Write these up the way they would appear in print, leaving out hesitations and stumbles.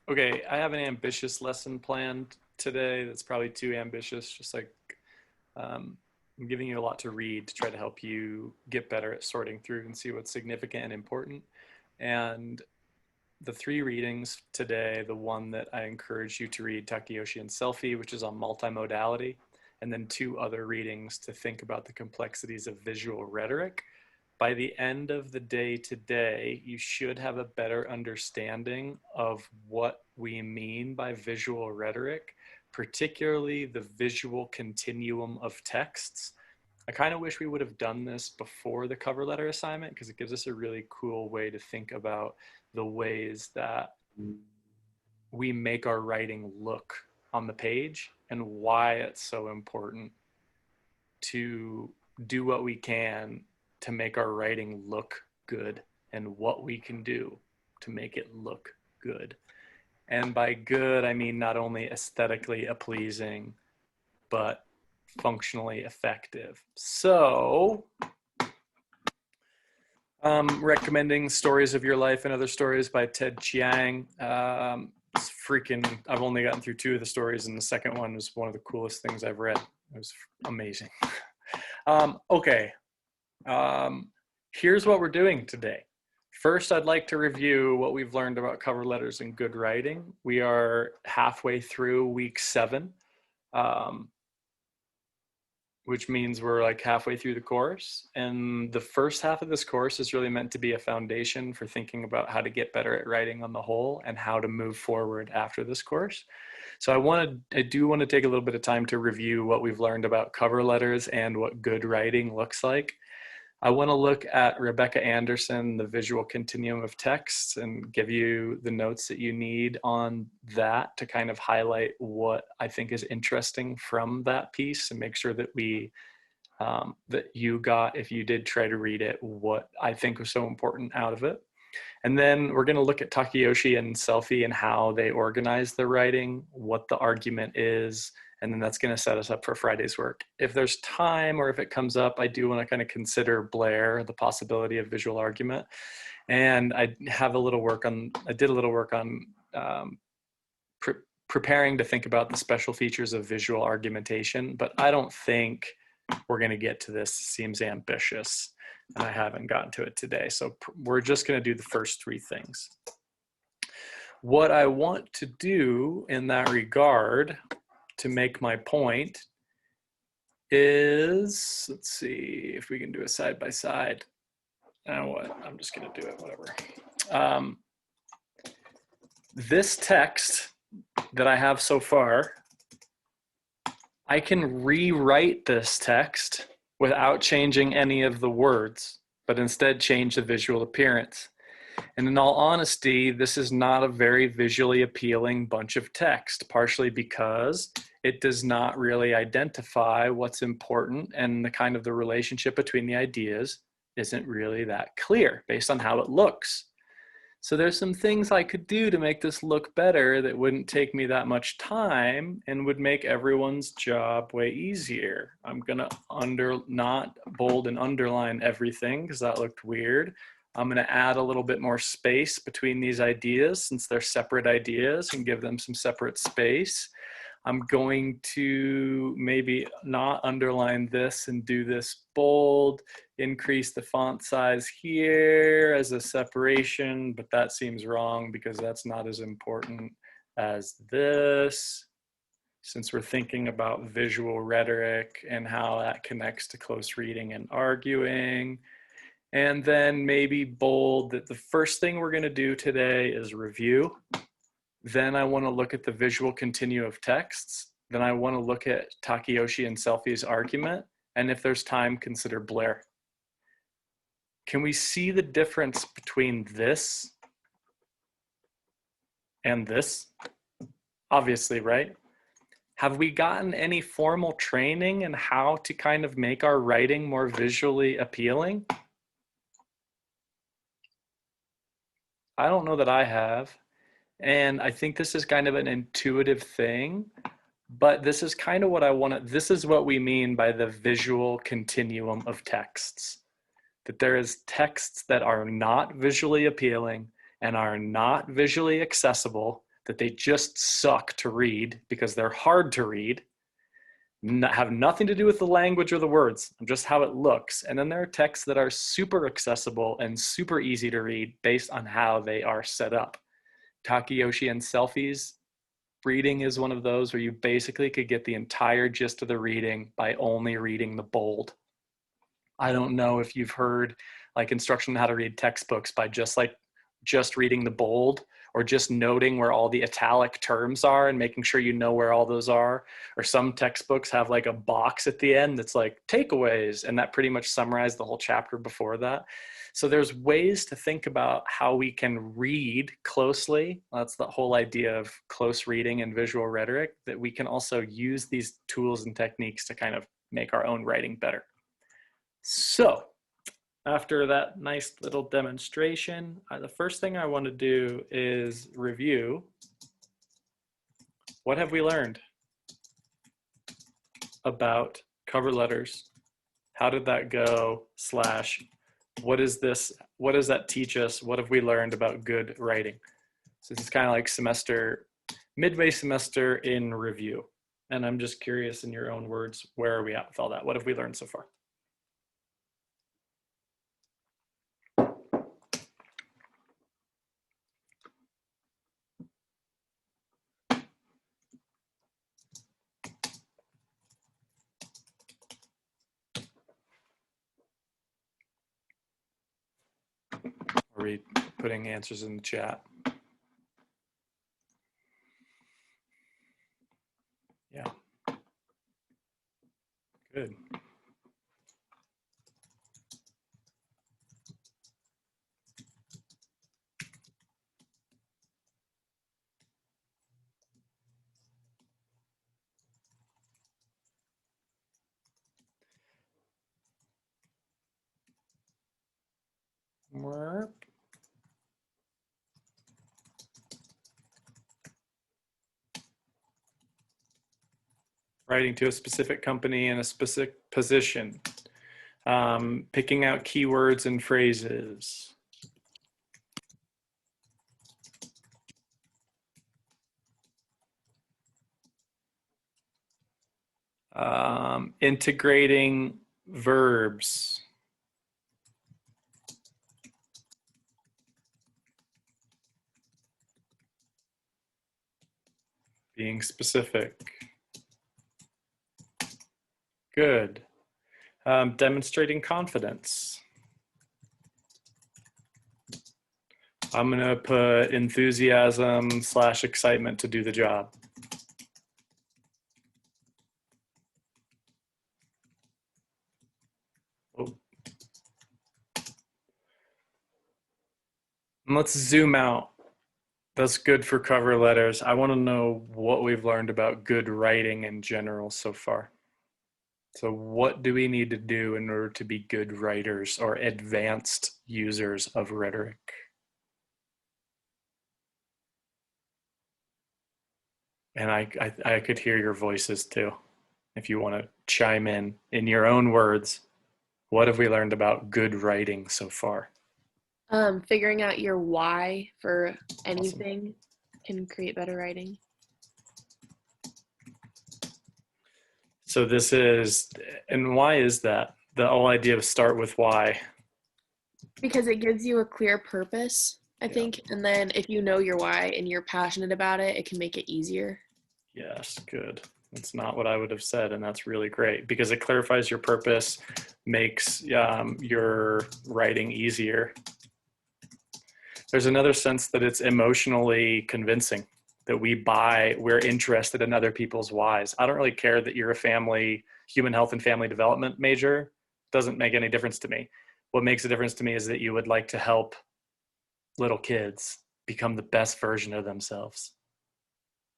Okay, I have an ambitious lesson planned today that's probably too ambitious. Just like I'm giving you a lot to read to try to help you get better at sorting through and see what's significant and important. And the three readings today, the one that I encourage you to read, Takayoshi and SELFE, which is on multimodality, and then two other readings to think about the complexities of visual rhetoric. By the end of the day today, you should have a better understanding of what we mean by visual rhetoric, particularly the visual continuum of texts. I kind of wish we would have done this before the cover letter assignment because it gives us a really cool way to think about the ways that we make our writing look on the page and why it's so important to do what we can to make our writing look good and what we can do to make it look good. And by good, I mean not only aesthetically pleasing, but functionally effective. So, recommending Stories of Your Life and Other Stories by Ted Chiang. It's freaking, I've only gotten through two of the stories, and the second one was one of the coolest things I've read. It was amazing. Okay. Here's what we're doing today. First, I'd like to review what we've learned about cover letters and good writing. We are halfway through week 7, which means we're like halfway through the course. And the first half of this course is really meant to be a foundation for thinking about how to get better at writing on the whole and how to move forward after this course. So I do want to take a little bit of time to review what we've learned about cover letters and what good writing looks like. I want to look at Rebekka Anderson, The Visual Continuum of Texts, and give you the notes that you need on that to kind of highlight what I think is interesting from that piece and make sure that that you got, if you did try to read it, what I think was so important out of it. And then we're going to look at Takayoshi and SELFE and how they organize the writing, what the argument is, and then that's going to set us up for Friday's work. If there's time or if it comes up, I do want to kind of consider BLAIR, the possibility of visual argument. And I did a little work on preparing to think about the special features of visual argumentation, but I don't think we're going to get to this. It seems ambitious, and I haven't gotten to it today. So we're just going to do the first 3 things. What I want to do in that regard to make my point is, let's see if we can do a side by side. You know what? I'm just going to do it, whatever. This text that I have so far, I can rewrite this text without changing any of the words, but instead change the visual appearance. And in all honesty, this is not a very visually appealing bunch of text, partially because it does not really identify what's important, and the relationship between the ideas isn't really that clear based on how it looks. So there's some things I could do to make this look better that wouldn't take me that much time and would make everyone's job way easier. I'm gonna not bold and underline everything because that looked weird. I'm going to add a little bit more space between these ideas since they're separate ideas and give them some separate space. I'm going to maybe not underline this and do this bold, increase the font size here as a separation, but that seems wrong because that's not as important as this, since we're thinking about visual rhetoric and how that connects to close reading and arguing. And then maybe bold that the first thing we're going to do today is review. Then I want to look at the visual continuum of texts. Then I want to look at Takayoshi and SELFE's argument. And if there's time, consider BLAIR. Can we see the difference between this and this? Obviously, right? Have we gotten any formal training in how to kind of make our writing more visually appealing? I don't know that I have. And I think this is kind of an intuitive thing, but this is kind of what I want to, this is what we mean by the visual continuum of texts. That there is texts that are not visually appealing and are not visually accessible, that they just suck to read because they're hard to read, have nothing to do with the language or the words, just how it looks. And then there are texts that are super accessible and super easy to read based on how they are set up. Takayoshi and Selfe's reading is one of those where you basically could get the entire gist of the reading by only reading the bold. I don't know if you've heard like instruction on how to read textbooks by just reading the bold, or just noting where all the italic terms are and making sure you know where all those are. Or some textbooks have like a box at the end that's like takeaways, and that pretty much summarizes the whole chapter before that. So there's ways to think about how we can read closely. That's the whole idea of close reading and visual rhetoric, that we can also use these tools and techniques to kind of make our own writing better. So after that nice little demonstration, the first thing I want to do is review. What have we learned about cover letters? How did that go? / what is this? What does that teach us? What have we learned about good writing? So this is kind of like midway semester in review. And I'm just curious, in your own words, where are we at with all that? What have we learned so far? Are we putting answers in the chat? Yeah. Good. Writing to a specific company in a specific position. Picking out keywords and phrases. Integrating verbs. Being specific. Good. Demonstrating confidence. I'm going to put enthusiasm / excitement to do the job. Oh. And let's zoom out. That's good for cover letters. I want to know what we've learned about good writing in general so far. So what do we need to do in order to be good writers or advanced users of rhetoric? And I could hear your voices too. If you want to chime in your own words, what have we learned about good writing so far? Figuring out your why for anything can create better writing. So this is, and why is that? The whole idea of start with why. Because it gives you a clear purpose, I think. And then if you know your why and you're passionate about it, it can make it easier. Yes, good. That's not what I would have said, and that's really great because it clarifies your purpose, makes your writing easier. There's another sense that it's emotionally convincing, that we're interested in other people's whys. I don't really care that you're a human health and family development major. Doesn't make any difference to me. What makes a difference to me is that you would like to help little kids become the best version of themselves.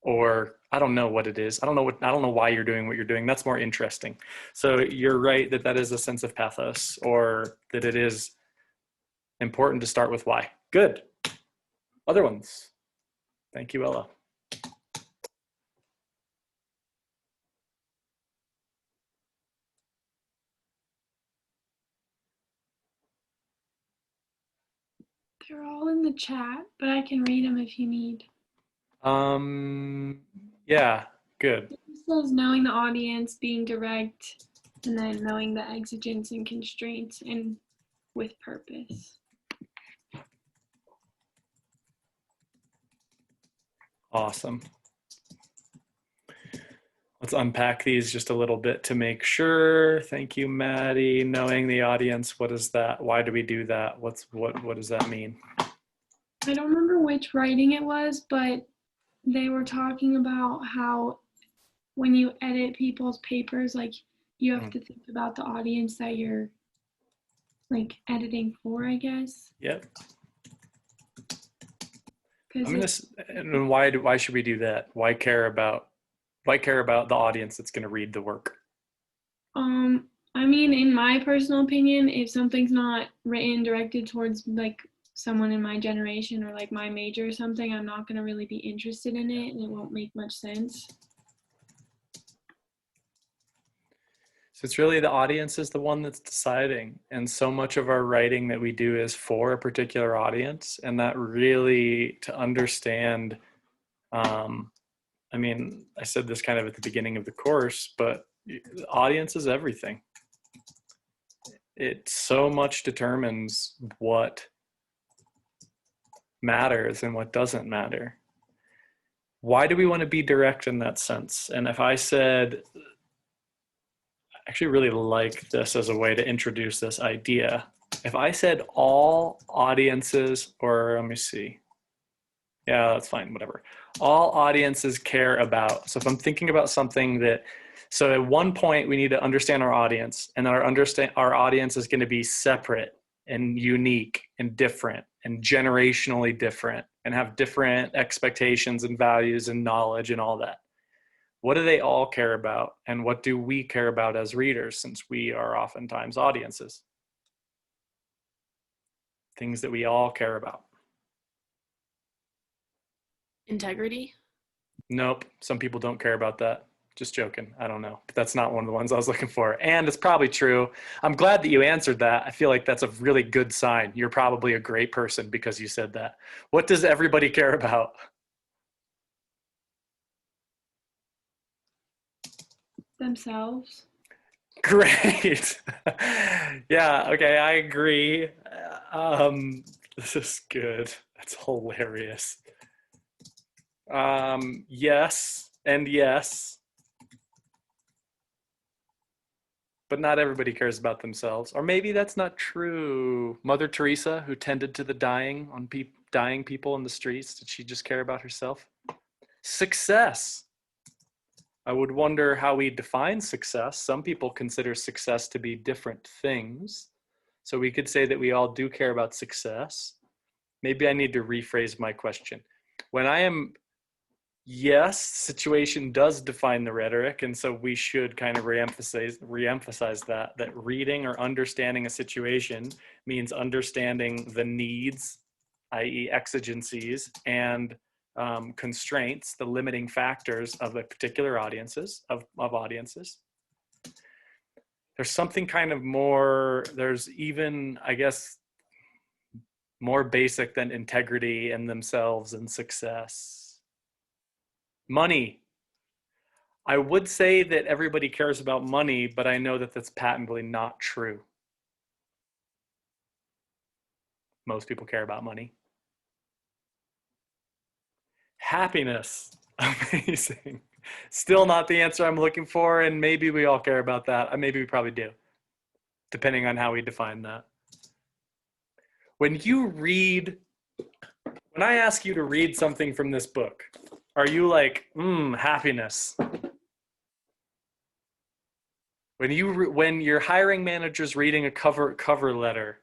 Or I don't know what it is. I don't know why you're doing what you're doing. That's more interesting. So you're right that is a sense of pathos, or that it is important to start with why. Good. Other ones. Thank you, Ella. They're all in the chat, but I can read them if you need. Yeah, good. It says knowing the audience, being direct, and then knowing the exigence and constraints and with purpose. Awesome. Let's unpack these just a little bit to make sure. Thank you, Maddie. Knowing the audience, what is that? Why do we do that? What does that mean? I don't remember which writing it was, but they were talking about how when you edit people's papers, like you have to think about the audience that you're like editing for, I guess. Yep. And why should we do that? Why care about the audience that's going to read the work? I mean, in my personal opinion, if something's not written directed towards like someone in my generation or like my major or something, I'm not going to really be interested in it and it won't make much sense. So it's really the audience is the one that's deciding. And so much of our writing that we do is for a particular audience. And that really, to understand, I mean, I said this kind of at the beginning of the course, but the audience is everything. It so much determines what matters and what doesn't matter. Why do we want to be direct in that sense? And if I said, I actually really like this as a way to introduce this idea. If I said all audiences, or let me see. Yeah, that's fine, whatever. All audiences care about. So if I'm thinking about something that, so at one point we need to understand our audience, and then our audience is going to be separate and unique and different and generationally different and have different expectations and values and knowledge and all that. What do they all care about? And what do we care about as readers, since we are oftentimes audiences? Things that we all care about. Integrity? Nope. Some people don't care about that. Just joking. I don't know. But that's not one of the ones I was looking for. And it's probably true. I'm glad that you answered that. I feel like that's a really good sign. You're probably a great person because you said that. What does everybody care about? Themselves. Great. Yeah, okay, I agree. This is good. That's hilarious. Yes and yes. But not everybody cares about themselves. Or maybe that's not true. Mother Teresa, who tended to the dying people in the streets, did she just care about herself? Success. I would wonder how we define success. Some people consider success to be different things. So we could say that we all do care about success. Maybe I need to rephrase my question. When I am, yes, situation does define the rhetoric, and so we should kind of reemphasize that reading or understanding a situation means understanding the needs, i.e. exigencies, and constraints, the limiting factors of a particular audiences, of audiences. There's something kind of more, there's even, I guess, more basic than integrity in themselves and success. Money. I would say that everybody cares about money, but I know that that's patently not true. Most people care about money. Happiness. Amazing. Still not the answer I'm looking for, and maybe we all care about that. Maybe we probably do, depending on how we define that. When I ask you to read something from this book, are you like, happiness? When your hiring manager's reading a cover letter,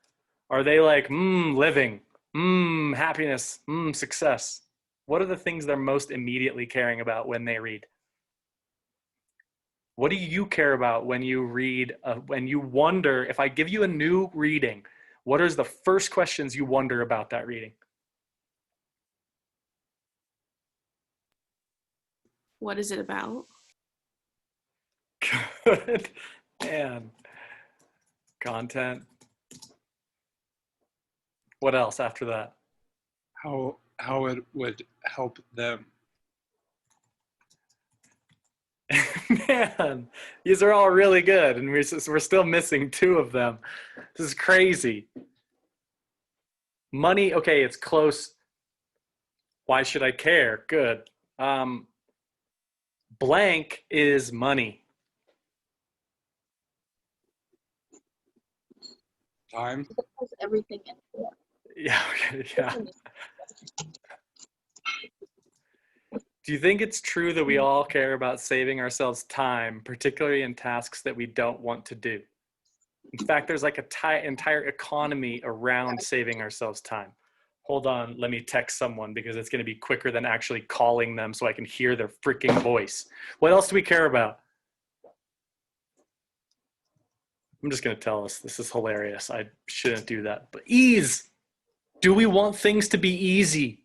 are they like, living, happiness, success? What are the things they're most immediately caring about when they read? What do you care about when you read, when you wonder, if I give you a new reading, what are the first questions you wonder about that reading? What is it about? Good. Man. Content. What else after that? How it would help them. Man, these are all really good, and we're still missing 2 of them. This is crazy. Money, okay, it's close. Why should I care? Good. Blank is money. Time. It has everything in it. Yeah, yeah. Do you think it's true that we all care about saving ourselves time, particularly in tasks that we don't want to do? In fact, there's like a entire economy around saving ourselves time. Hold on, let me text someone because it's going to be quicker than actually calling them so I can hear their freaking voice. What else do we care about? I'm just going to tell us. This is hilarious. I shouldn't do that. But ease. Do we want things to be easy?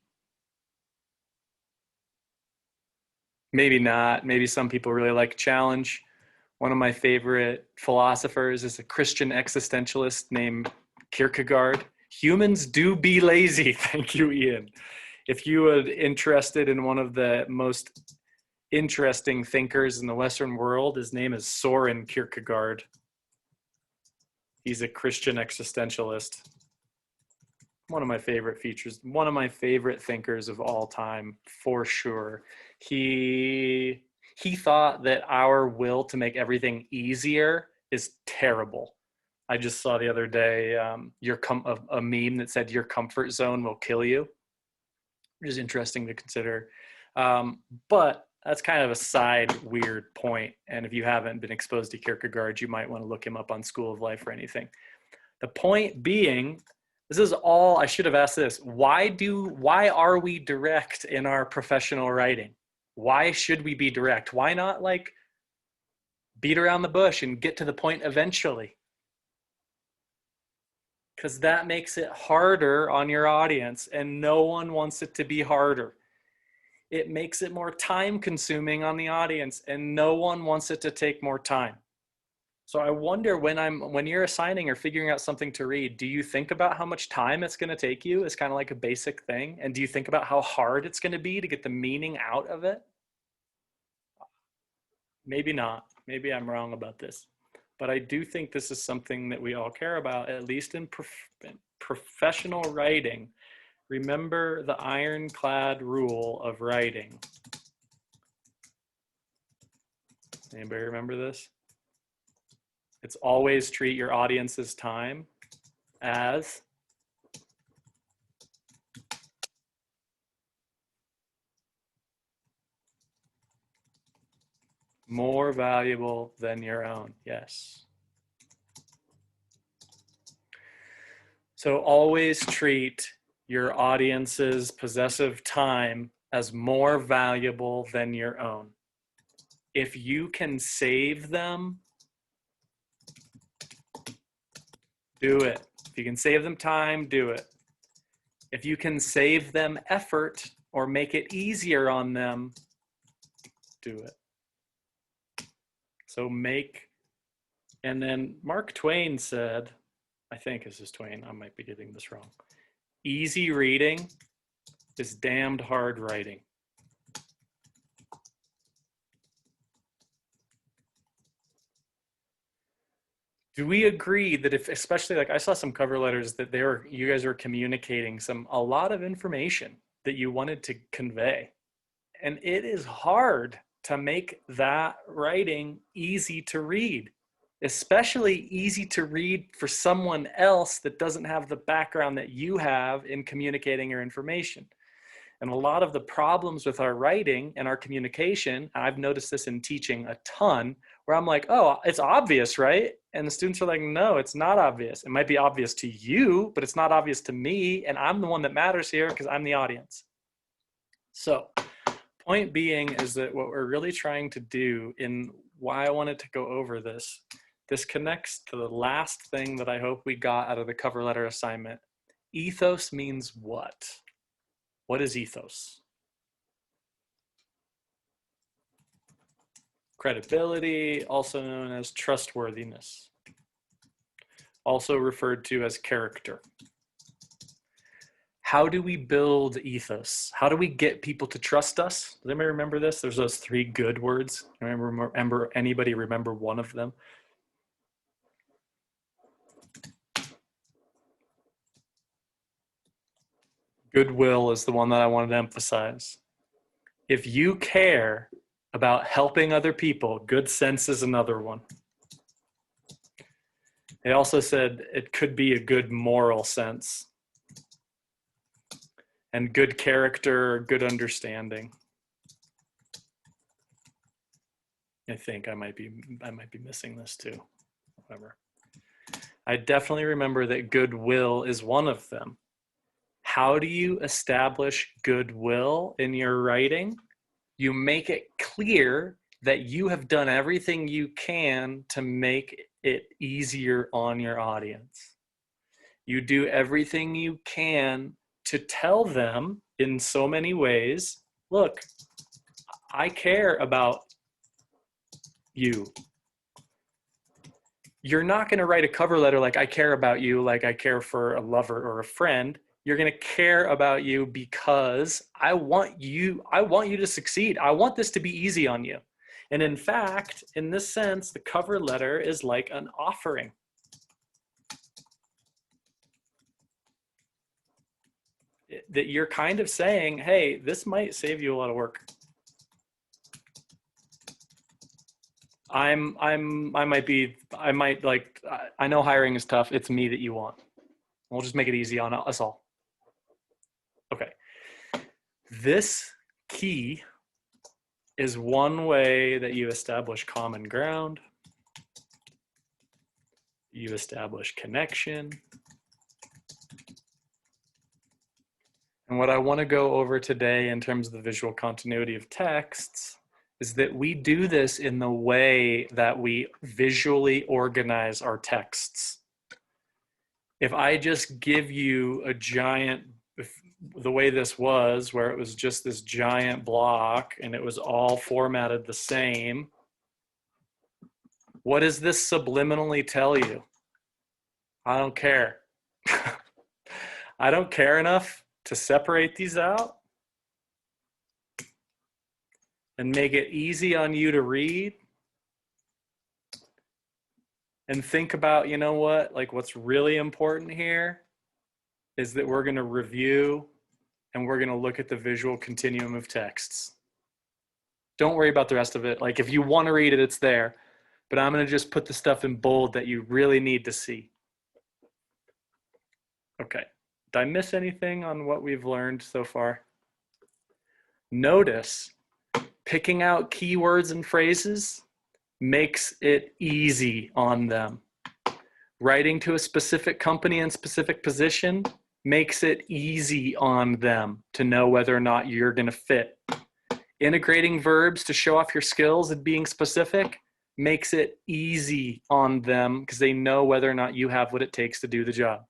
Maybe not. Maybe some people really like challenge. One of my favorite philosophers is a Christian existentialist named Kierkegaard. Humans do be lazy. Thank you, Ian. If you are interested in one of the most interesting thinkers in the Western world, his name is Soren Kierkegaard. He's a Christian existentialist. One of my favorite features, one of my favorite thinkers of all time, for sure. He thought that our will to make everything easier is terrible. I just saw the other day a meme that said your comfort zone will kill you, which is interesting to consider. But that's kind of a side weird point. And if you haven't been exposed to Kierkegaard, you might want to look him up on School of Life or anything. The point being, this is all, I should have asked this. Why are we direct in our professional writing? Why should we be direct? Why not like beat around the bush and get to the point eventually? Because that makes it harder on your audience, and no one wants it to be harder. It makes it more time consuming on the audience, and no one wants it to take more time. So I wonder when you're assigning or figuring out something to read, do you think about how much time it's going to take you? It's kind of like a basic thing. And do you think about how hard it's going to be to get the meaning out of it? Maybe not. Maybe I'm wrong about this. But I do think this is something that we all care about, at least in professional writing. Remember the ironclad rule of writing. Anybody remember this? It's always treat your audience's time as more valuable than your own. Yes. So always treat your audience's possessive time as more valuable than your own. If you can save them, do it. If you can save them time, do it. If you can save them effort or make it easier on them, do it. So and then Mark Twain said, I think this is Twain, I might be getting this wrong. Easy reading is damned hard writing. Do we agree that if, especially like I saw some cover letters that you guys were communicating a lot of information that you wanted to convey, and it is hard to make that writing easy to read, especially easy to read for someone else that doesn't have the background that you have in communicating your information. And a lot of the problems with our writing and our communication, and I've noticed this in teaching a ton, where I'm like, oh, it's obvious, right? And the students are like, no, it's not obvious. It might be obvious to you, but it's not obvious to me. And I'm the one that matters here because I'm the audience. So point being is that what we're really trying to do, in why I wanted to go over this connects to the last thing that I hope we got out of the cover letter assignment. Ethos means what? What is ethos? Credibility, also known as trustworthiness, also referred to as character. How do we build ethos? How do we get people to trust us? Does anybody remember this? There's those 3 good words. Remember anybody remember one of them? Goodwill is the one that I wanted to emphasize. If you care about helping other people, good sense is another one. They also said it could be a good moral sense. And good character, good understanding. I think I might be missing this too. Whatever. I definitely remember that goodwill is one of them. How do you establish goodwill in your writing? You make it clear that you have done everything you can to make it easier on your audience. You do everything you can to tell them in so many ways, look, I care about you. You're not going to write a cover letter like I care about you, like I care for a lover or a friend. You're going to care about you because I want you to succeed. I want this to be easy on you. And in fact, in this sense, the cover letter is like an offering. That you're kind of saying, hey, this might save you a lot of work. I know hiring is tough. It's me that you want. We'll just make it easy on us all. Okay. This key is one way that you establish common ground. You establish connection. And what I want to go over today in terms of the visual continuity of texts is that we do this in the way that we visually organize our texts. If I just give you a giant, the way this was, where it was just this giant block and it was all formatted the same, what does this subliminally tell you? I don't care. I don't care enough to separate these out and make it easy on you to read and think about, you know what, like what's really important here is that we're going to review and we're going to look at the visual continuum of texts. Don't worry about the rest of it. Like if you want to read it, it's there, but I'm going to just put the stuff in bold that you really need to see. Okay. Did I miss anything on what we've learned so far? Notice picking out keywords and phrases makes it easy on them. Writing to a specific company and specific position makes it easy on them to know whether or not you're going to fit. Integrating verbs to show off your skills and being specific makes it easy on them because they know whether or not you have what it takes to do the job.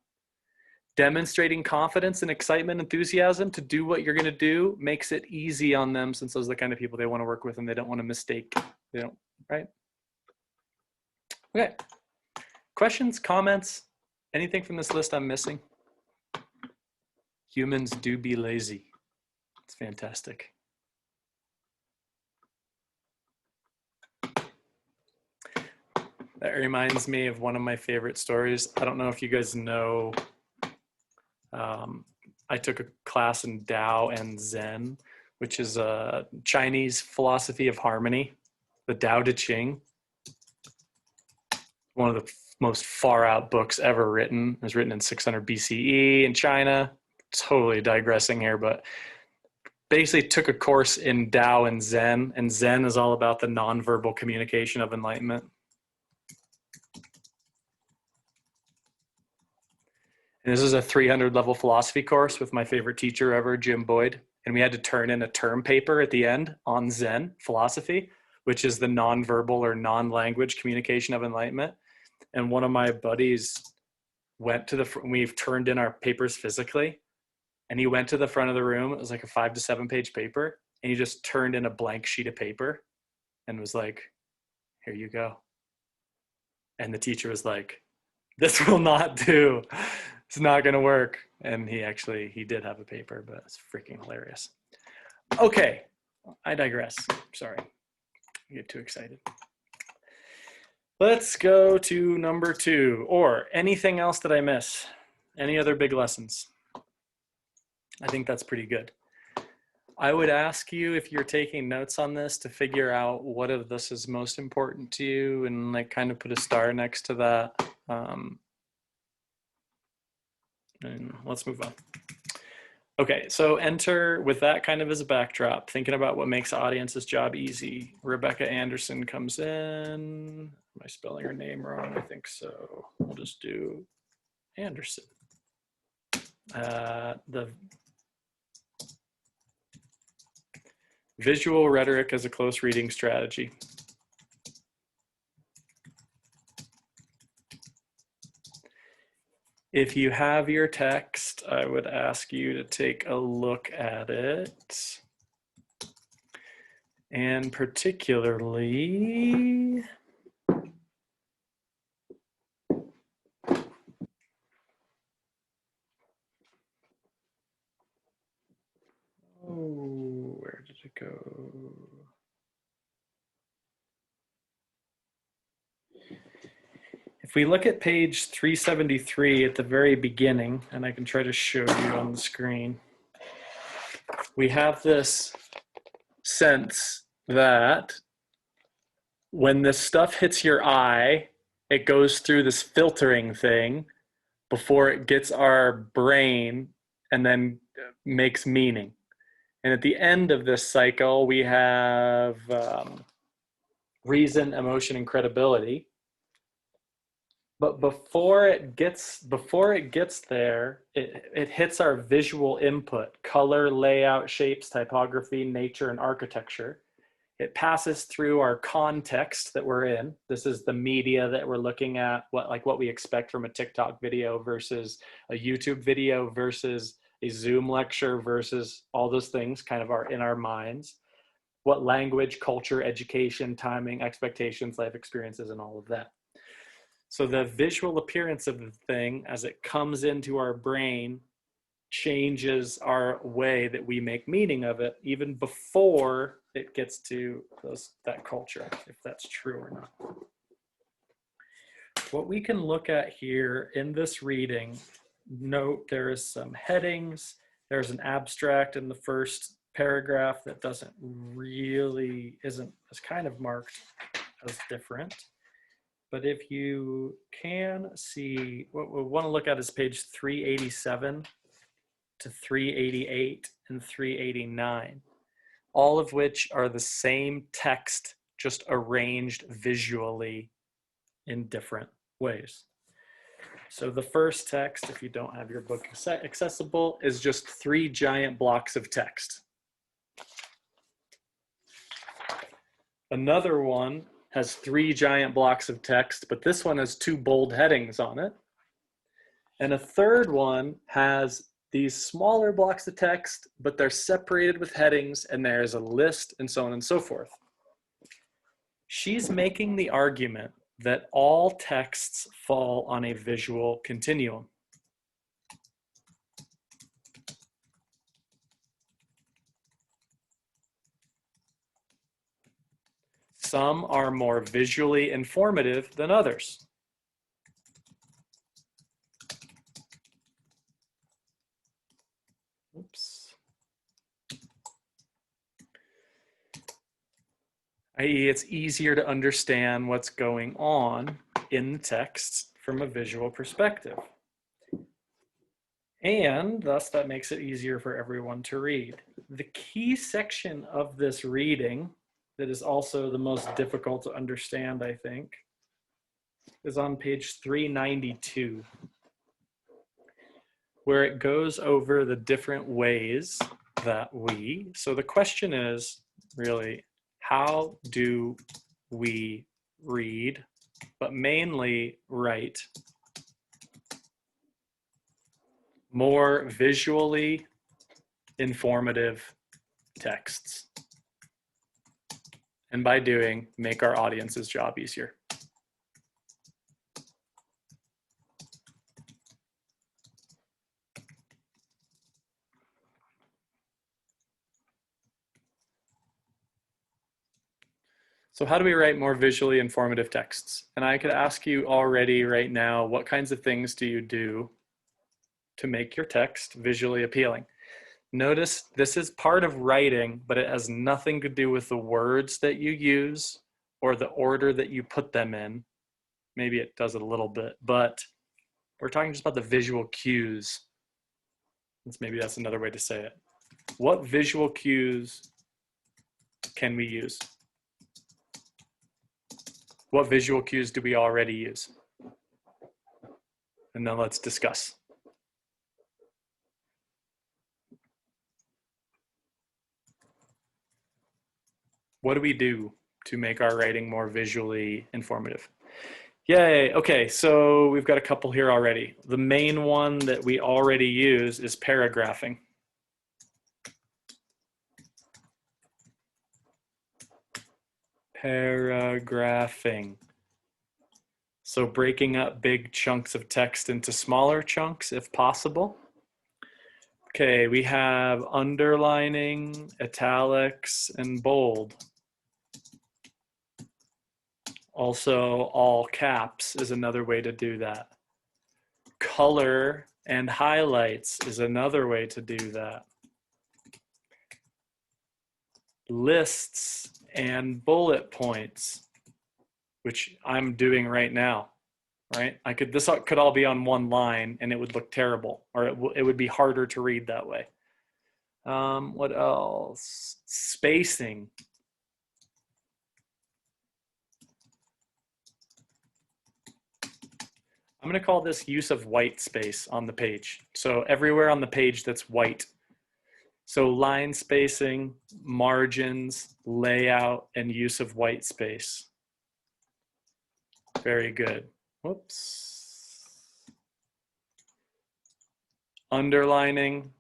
Demonstrating confidence and excitement, enthusiasm to do what you're going to do makes it easy on them since those are the kind of people they want to work with and they don't want to mistake. They don't, right? Okay. Questions, comments, anything from this list I'm missing? Humans do be lazy. It's fantastic. That reminds me of one of my favorite stories. I don't know if you guys know, I took a class in Tao and Zen, which is a Chinese philosophy of harmony, the Tao Te Ching. One of the most far out books ever written. It was written in 600 BCE in China. Totally digressing here, but basically took a course in Tao and Zen is all about the nonverbal communication of enlightenment. And this is a 300 level philosophy course with my favorite teacher ever, Jim Boyd. And we had to turn in a term paper at the end on Zen philosophy, which is the nonverbal or non-language communication of enlightenment. And one of my buddies went to we've turned in our papers physically, and he went to the front of the room. It was like a 5 to 7 page paper. And he just turned in a blank sheet of paper and was like, here you go. And the teacher was like, this will not do. It's not gonna work. And he did have a paper, but it's freaking hilarious. Okay, I digress. Sorry, I get too excited. Let's go to number 2, or anything else that I miss. Any other big lessons? I think that's pretty good. I would ask you, if you're taking notes on this, to figure out what of this is most important to you and like kind of put a star next to that. And let's move on. Okay, so enter with that kind of as a backdrop, thinking about what makes the audience's job easy. Rebecca Anderson comes in. Am I spelling her name wrong? I think so. We'll just do Anderson. The visual rhetoric as a close reading strategy. If you have your text, I would ask you to take a look at it. And particularly, oh, where did it go? If we look at page 373 at the very beginning, and I can try to show you on the screen, we have this sense that when this stuff hits your eye, it goes through this filtering thing before it gets our brain and then makes meaning. And at the end of this cycle, we have reason, emotion, and credibility. But before it gets there, it hits our visual input: color, layout, shapes, typography, nature, and architecture. It passes through our context that we're in. This is the media that we're looking at, what we expect from a TikTok video versus a YouTube video versus a Zoom lecture versus all those things kind of are in our minds. What language, culture, education, timing, expectations, life experiences, and all of that. So the visual appearance of the thing as it comes into our brain changes our way that we make meaning of it, even before it gets to that culture, if that's true or not. What we can look at here in this reading, note there is some headings, there's an abstract in the first paragraph that is kind of marked as different. But if you can see, what we want to look at is page 387 to 388 and 389, all of which are the same text, just arranged visually in different ways. So the first text, if you don't have your book accessible, is just 3 giant blocks of text. Another one has 3 giant blocks of text, but this one has 2 bold headings on it. And a third one has these smaller blocks of text, but they're separated with headings, and there's a list, and so on and so forth. She's making the argument that all texts fall on a visual continuum. Some are more visually informative than others. Oops. i.e., it's easier to understand what's going on in the text from a visual perspective. And thus that makes it easier for everyone to read. The key section of this reading that is also the most difficult to understand, I think, is on page 392, where it goes over the different ways that so the question is really, how do we read, but mainly write, more visually informative texts? And by doing, make our audience's job easier. So how do we write more visually informative texts? And I could ask you already right now, what kinds of things do you do to make your text visually appealing? Notice this is part of writing, but it has nothing to do with the words that you use or the order that you put them in. Maybe it does it a little bit, but we're talking just about the visual cues. Maybe that's another way to say it. What visual cues can we use? What visual cues do we already use? And then let's discuss. What do we do to make our writing more visually informative? Yay, okay, so we've got a couple here already. The main one that we already use is paragraphing. Paragraphing. So breaking up big chunks of text into smaller chunks if possible. Okay, we have underlining, italics, and bold. Also, all caps is another way to do that. Color and highlights is another way to do that. Lists and bullet points, which I'm doing right now, right? This could all be on one line and it would look terrible, or it would be harder to read that way. What else? Spacing. I'm going to call this use of white space on the page. So everywhere on the page that's white. So line spacing, margins, layout, and use of white space. Very good. Whoops. Underlining,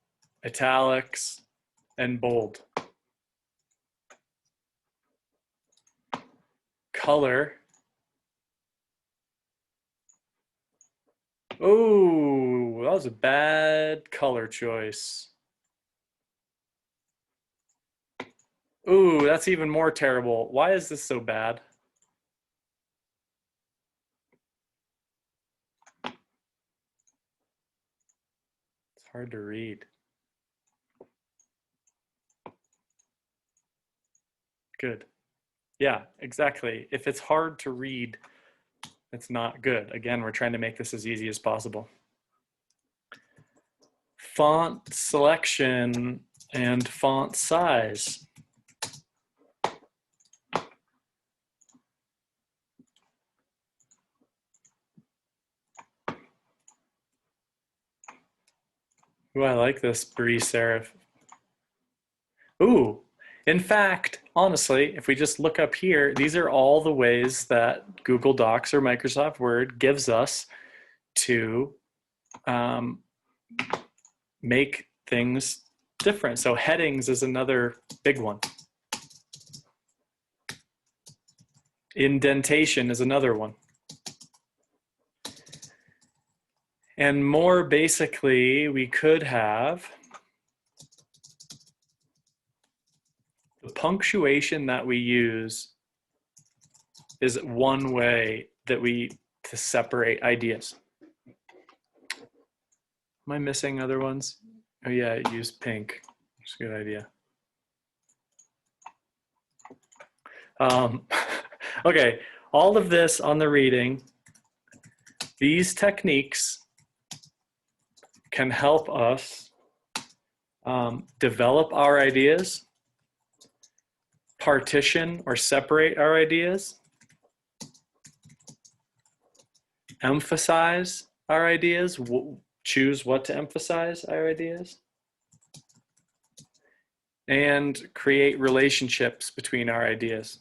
italics, and bold. Color. Oh, that was a bad color choice. Ooh, that's even more terrible. Why is this so bad? It's hard to read. Good. Yeah, exactly. If it's hard to read, it's not good. Again, we're trying to make this as easy as possible. Font selection and font size. Ooh, I like this Brie serif. Ooh, in fact, honestly, if we just look up here, these are all the ways that Google Docs or Microsoft Word gives us to make things different. So headings is another big one. Indentation is another one. And more basically, we could have the punctuation that we use is one way that to separate ideas. Am I missing other ones? Oh yeah, use pink. That's a good idea. Okay, all of this on the reading, these techniques can help us develop our ideas, partition or separate our ideas, emphasize our ideas, choose what to emphasize our ideas, and create relationships between our ideas.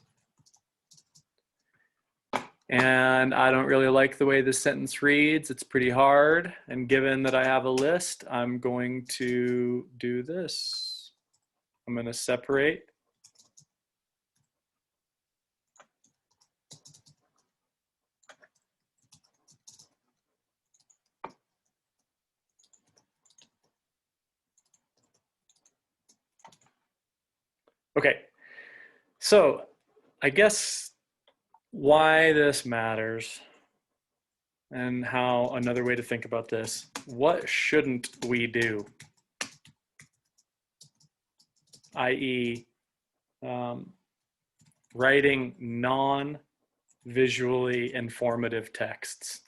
And I don't really like the way this sentence reads. It's pretty hard. And given that I have a list, I'm going to do this. I'm going to separate. Okay, so I guess why this matters and how another way to think about this, what shouldn't we do? I.e., writing non-visually informative texts.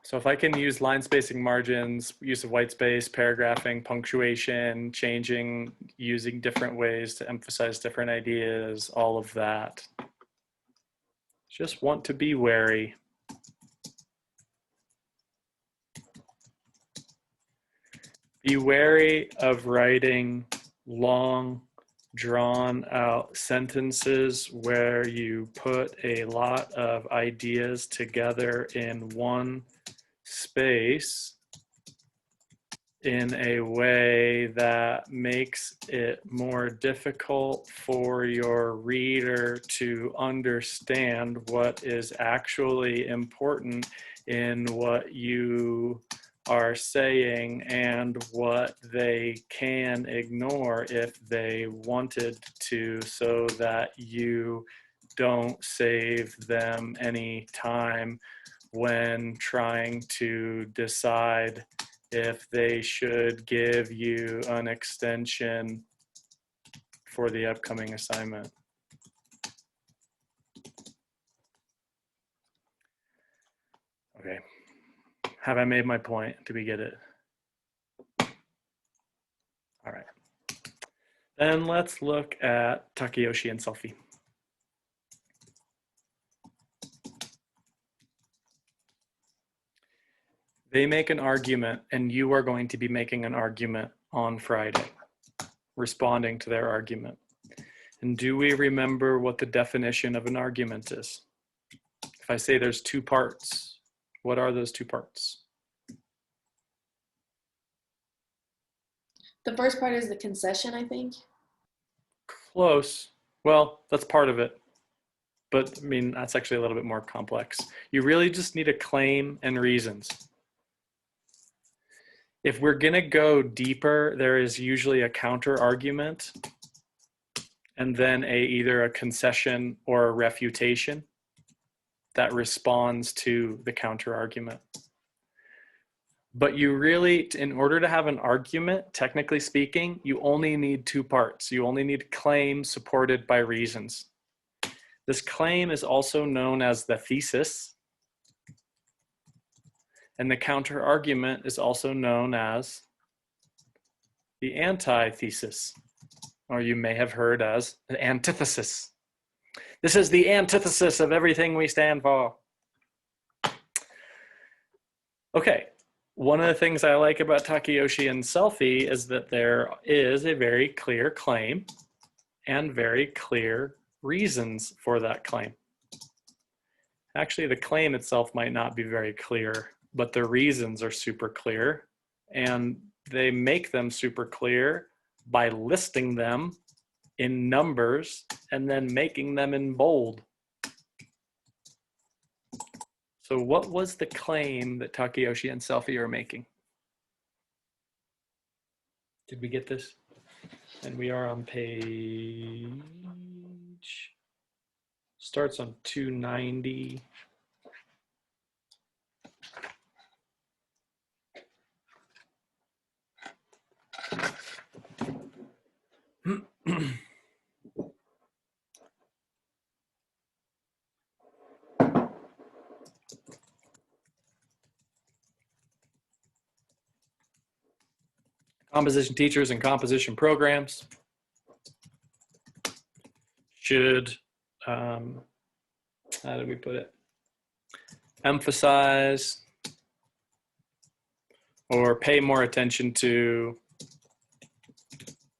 So if I can use line spacing margins, use of white space, paragraphing, punctuation, changing, using different ways to emphasize different ideas, all of that. Just want to be wary. Be wary of writing long, drawn out sentences where you put a lot of ideas together in one space in a way that makes it more difficult for your reader to understand what is actually important in what you are saying and what they can ignore if they wanted to, so that you don't save them any time when trying to decide if they should give you an extension for the upcoming assignment. Okay, have I made my point? Do we get it? All right, then let's look at Takayoshi and SELFE. They make an argument, and you are going to be making an argument on Friday, responding to their argument. And do we remember what the definition of an argument is? If I say there's two parts, what are those two parts? The first part is the concession, I think. Close. Well, that's part of it. But I mean, that's actually a little bit more complex. You really just need a claim and reasons. If we're going to go deeper, there is usually a counter argument and then either a concession or a refutation that responds to the counter argument. But you really, in order to have an argument, technically speaking, you only need two parts. You only need a claim supported by reasons. This claim is also known as the thesis. And the counter argument is also known as the antithesis, or you may have heard as the antithesis. This is the antithesis of everything we stand for. Okay, one of the things I like about Takayoshi and SELFE is that there is a very clear claim and very clear reasons for that claim. Actually, the claim itself might not be very clear, but the reasons are super clear, and they make them super clear by listing them in numbers and then making them in bold. So what was the claim that Takayoshi and SELFE are making? Did we get this? And we are on page, starts on 290. Composition teachers and composition programs should, how did we put it? Emphasize or pay more attention to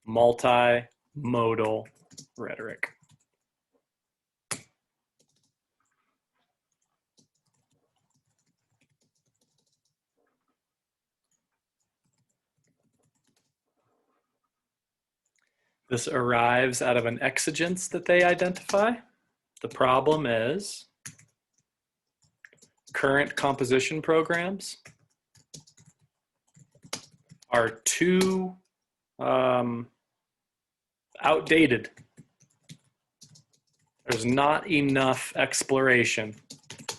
multimodal rhetoric. This arrives out of an exigence that they identify. The problem is current composition programs are too outdated. There's not enough exploration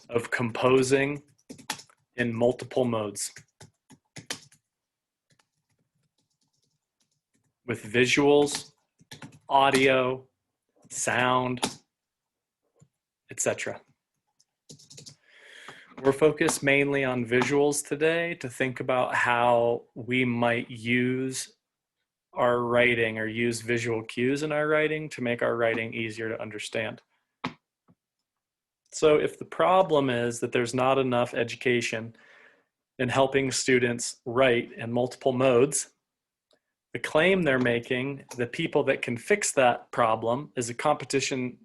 of composing in multiple modes with visuals, audio, sound, etc. We're focused mainly on visuals today to think about how we might use our writing or use visual cues in our writing to make our writing easier to understand. So if the problem is that there's not enough education in helping students write in multiple modes, the claim they're making, the people that can fix that problem, is a composition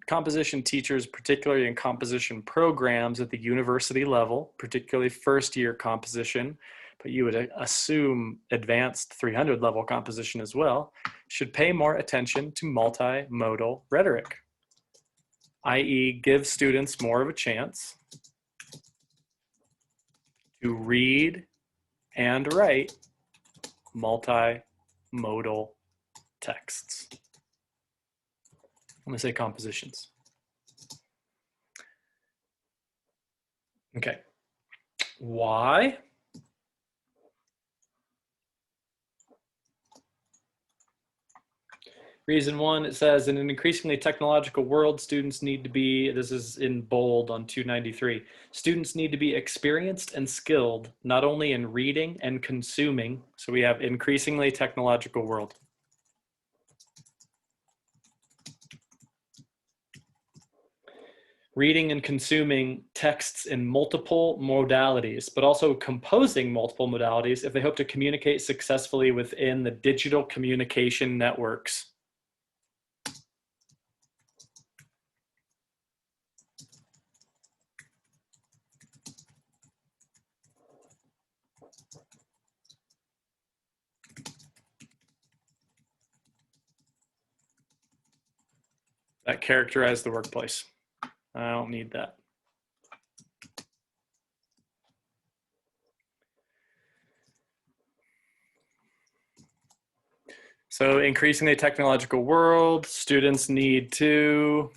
teachers, particularly in composition programs at the university level, particularly first-year composition, but you would assume advanced 300 level composition as well, should pay more attention to multimodal rhetoric, i.e. give students more of a chance to read and write multimodal texts. I'm going to say compositions. Okay. Why? Reason one, it says, in an increasingly technological world, students need to be, this is in bold on 293, students need to be experienced and skilled, not only in reading and consuming, so we have increasingly technological world. Reading and consuming texts in multiple modalities, but also composing multiple modalities if they hope to communicate successfully within the digital communication networks. That characterize the workplace. I don't need that. So increasingly technological world, students need to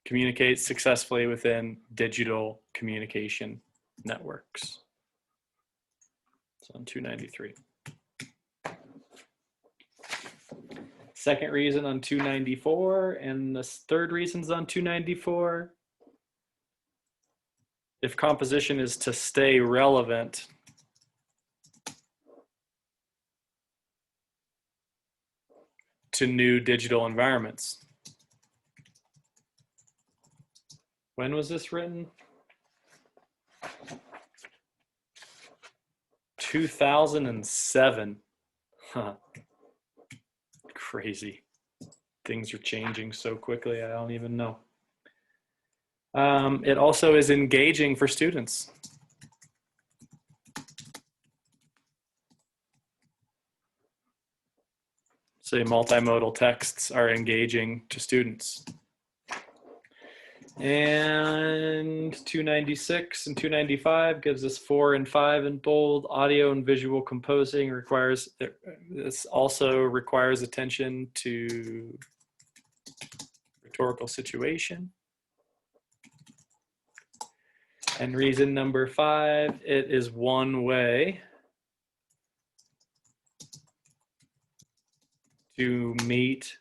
communicate successfully within digital communication networks. So on 293. Second reason on 294, and the third reason's on 294. If composition is to stay relevant, to new digital environments. When was this written? 2007. Huh. Crazy. Things are changing so quickly, I don't even know. It also is engaging for students. Say multimodal texts are engaging to students. And 296 and 295 gives us 4 and 5 in bold. Audio and visual composing requires, this also requires attention to rhetorical situation. And reason number 5, it is one way to meet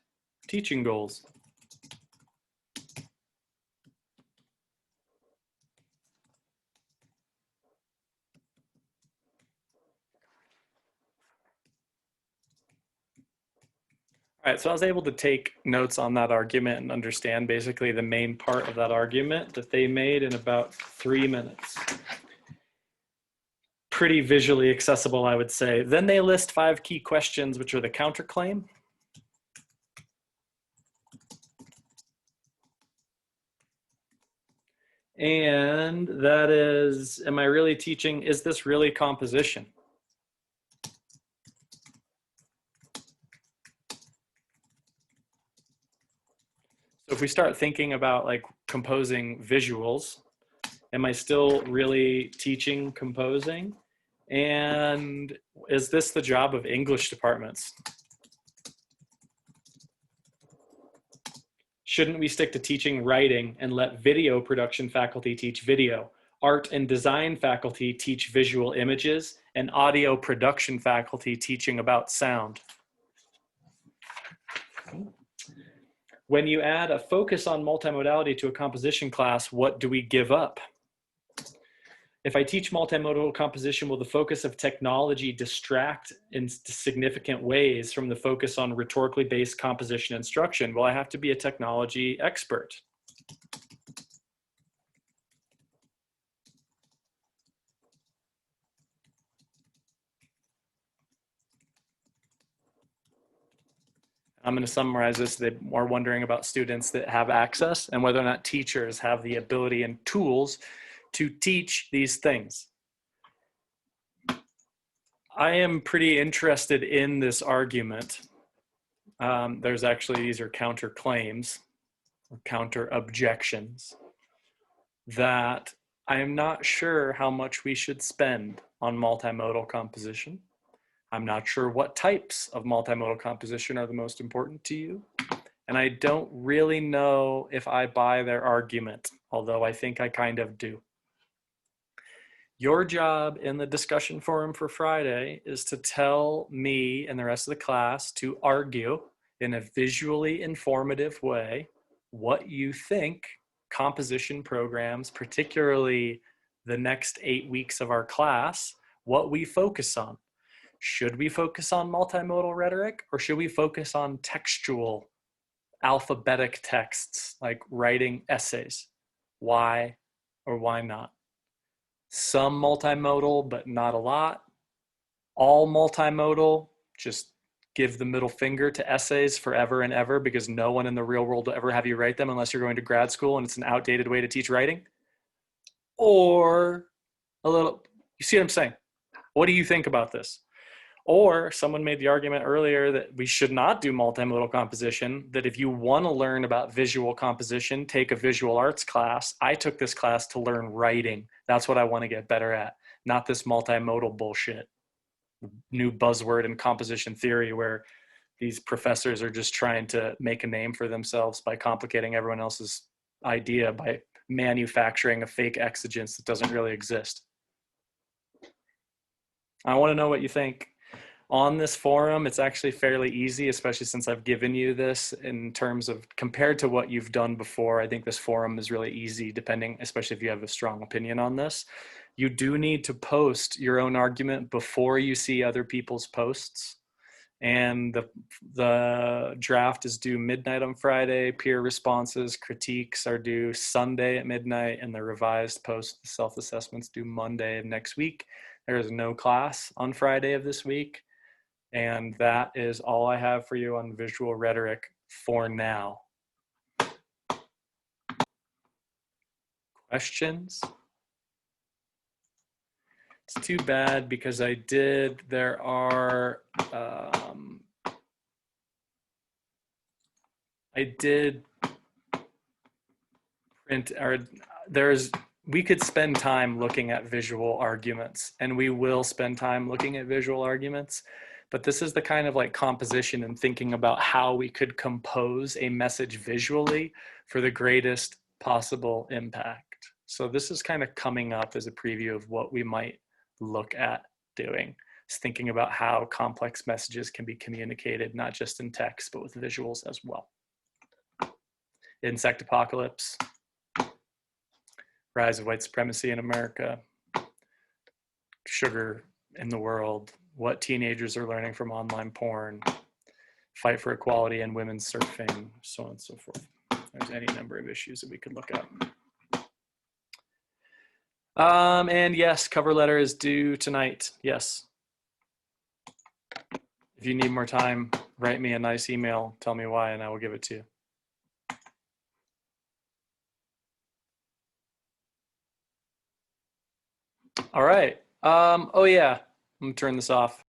teaching goals. All right, so I was able to take notes on that argument and understand basically the main part of that argument that they made in about 3 minutes. Pretty visually accessible, I would say. Then they list 5 key questions, which are the counterclaim. And that is, am I really teaching, is this really composition? So if we start thinking about like composing visuals, Am I still really teaching composing? And is this the job of English departments? Shouldn't we stick to teaching writing and let video production faculty teach video? Art and design faculty teach visual images, and audio production faculty teaching about sound. When you add a focus on multimodality to a composition class, what do we give up? If I teach multimodal composition, will the focus of technology distract in significant ways from the focus on rhetorically based composition instruction? Well, I have to be a technology expert. I'm going to summarize this. They are wondering about students that have access and whether or not teachers have the ability and tools to teach these things. I am pretty interested in this argument. There's actually, these are counterclaims or counter objections that I am not sure how much we should spend on multimodal composition. I'm not sure what types of multimodal composition are the most important to you. And I don't really know if I buy their argument, although I think I kind of do. Your job in the discussion forum for Friday is to tell me and the rest of the class to argue in a visually informative way what you think composition programs, particularly the next 8 weeks of our class, what we focus on. Should we focus on multimodal rhetoric, or should we focus on textual, alphabetic texts like writing essays? Why or why not? Some multimodal, but not a lot. All multimodal, just give the middle finger to essays forever and ever, because no one in the real world will ever have you write them unless you're going to grad school and it's an outdated way to teach writing. Or a little, you see what I'm saying? What do you think about this? Or someone made the argument earlier that we should not do multimodal composition, that if you want to learn about visual composition, take a visual arts class. I took this class to learn writing. That's what I want to get better at, not this multimodal bullshit. New buzzword in composition theory where these professors are just trying to make a name for themselves by complicating everyone else's idea by manufacturing a fake exigence that doesn't really exist. I want to know what you think. On this forum, it's actually fairly easy, especially since I've given you this in terms of compared to what you've done before. I think this forum is really easy, depending, especially if you have a strong opinion on this. You do need to post your own argument before you see other people's posts. And the draft is due midnight on Friday. Peer responses, critiques are due Sunday at midnight, and the revised post, the self-assessments, due Monday of next week. There is no class on Friday of this week. And that is all I have for you on visual rhetoric for now. Questions? It's too bad because there are, I did print, we could spend time looking at visual arguments, and we will spend time looking at visual arguments. But this is the kind of like composition and thinking about how we could compose a message visually for the greatest possible impact. So this is kind of coming up as a preview of what we might look at doing. It's thinking about how complex messages can be communicated, not just in text, but with visuals as well. Insect apocalypse, rise of white supremacy in America, sugar in the world, what teenagers are learning from online porn, fight for equality and women's surfing, so on and so forth. There's any number of issues that we could look at. And yes, cover letter is due tonight. Yes. If you need more time, write me a nice email, tell me why, and I will give it to you. All right. Oh yeah, I'm gonna turn this off.